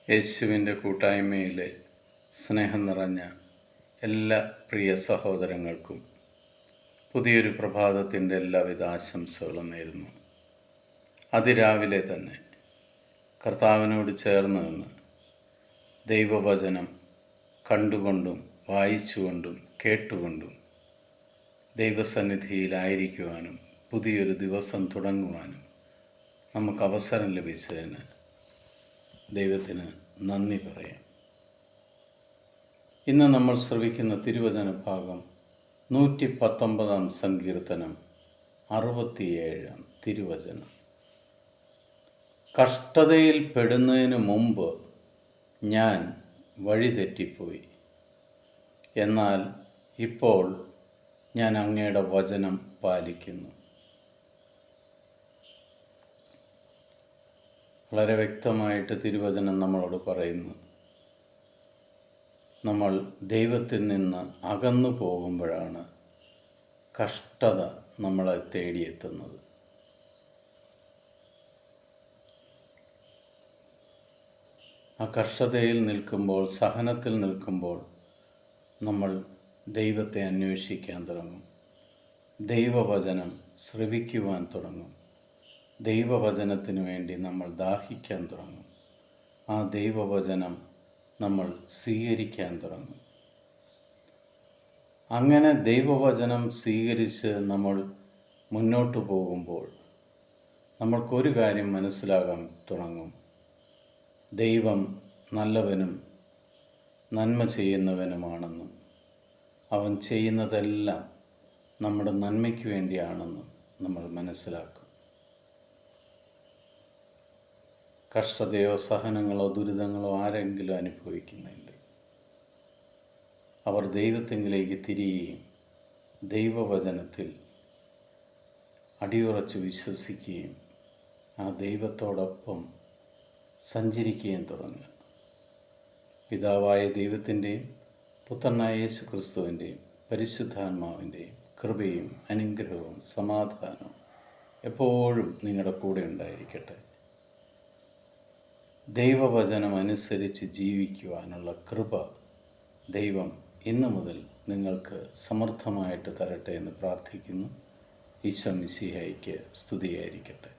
യേശുവിൻ്റെ കൂട്ടായ്മയിലെ സ്നേഹം നിറഞ്ഞ എല്ലാ പ്രിയ സഹോദരങ്ങൾക്കും പുതിയൊരു പ്രഭാതത്തിൻ്റെ എല്ലാവിധ ആശംസകളും നേരുന്നു. അതിരാവിലെ തന്നെ കർത്താവിനോട് ചേർന്ന് നിന്ന് ദൈവവചനം കണ്ടുകൊണ്ടും വായിച്ചുകൊണ്ടും കേട്ടുകൊണ്ടും ദൈവസന്നിധിയിലായിരിക്കുവാനും പുതിയൊരു ദിവസം തുടങ്ങുവാനും നമുക്ക് അവസരം ലഭിച്ചതിന് ദൈവത്തിന് നന്ദി പറയാം. ഇന്ന് നമ്മൾ ശ്രവിക്കുന്ന തിരുവചന ഭാഗം 119 സങ്കീർത്തനം 67 തിരുവചനം. കഷ്ടതയിൽ പെടുന്നതിന് മുമ്പ് ഞാൻ വഴിതെറ്റിപ്പോയി, എന്നാൽ ഇപ്പോൾ ഞാൻ അങ്ങയുടെ വചനം പാലിക്കുന്നു. വളരെ വ്യക്തമായിട്ട് തിരുവചനം നമ്മളോട് പറയുന്നു, നമ്മൾ ദൈവത്തിൽ നിന്ന് അകന്നു പോകുമ്പോഴാണ് കഷ്ടത നമ്മളെ തേടിയെത്തുന്നത്. ആ കഷ്ടതയിൽ നിൽക്കുമ്പോൾ, സഹനത്തിൽ നിൽക്കുമ്പോൾ നമ്മൾ ദൈവത്തെ അന്വേഷിക്കാൻ തുടങ്ങും, ദൈവവചനം ശ്രവിക്കുവാൻ തുടങ്ങും, ദൈവവചനത്തിനു വേണ്ടി നമ്മൾ ദാഹിക്കാൻ തുടങ്ങും, ആ ദൈവവചനം നമ്മൾ സ്വീകരിക്കാൻ തുടങ്ങും. അങ്ങനെ ദൈവവചനം സ്വീകരിച്ച് നമ്മൾ മുന്നോട്ട് പോകുമ്പോൾ നമ്മൾക്കൊരു കാര്യം മനസ്സിലാകാൻ തുടങ്ങും, ദൈവം നല്ലവനും നന്മ ചെയ്യുന്നവനുമാണെന്നും അവൻ ചെയ്യുന്നതെല്ലാം നമ്മുടെ നന്മയ്ക്ക് വേണ്ടിയാണെന്നും നമ്മൾ മനസ്സിലാക്കും. കഷ്ടതയോ സഹനങ്ങളോ ദുരിതങ്ങളോ ആരെങ്കിലും അനുഭവിക്കുന്നില്ല, അവർ ദൈവത്തിങ്കിലേക്ക് തിരിയുകയും ദൈവവചനത്തിൽ അടിയുറച്ച് വിശ്വസിക്കുകയും ആ ദൈവത്തോടൊപ്പം സഞ്ചരിക്കുകയും തുടങ്ങുക. പിതാവായ ദൈവത്തിൻ്റെയും പുത്രനായ യേശു ക്രിസ്തുവിൻ്റെയും പരിശുദ്ധാത്മാവിൻ്റെയും കൃപയും അനുഗ്രഹവും സമാധാനവും എപ്പോഴും നിങ്ങളുടെ കൂടെ ഉണ്ടായിരിക്കട്ടെ. ദൈവവചനം അനുസരിച്ച് ജീവിക്കുവാനുള്ള കൃപ ദൈവം ഇന്നു മുതൽ നിങ്ങൾക്ക് സമർത്ഥമായിട്ട് തരട്ടെ എന്ന് പ്രാർത്ഥിക്കുന്നു. ഈശോ മിശിഹായ്ക്ക് സ്തുതിയായിരിക്കട്ടെ.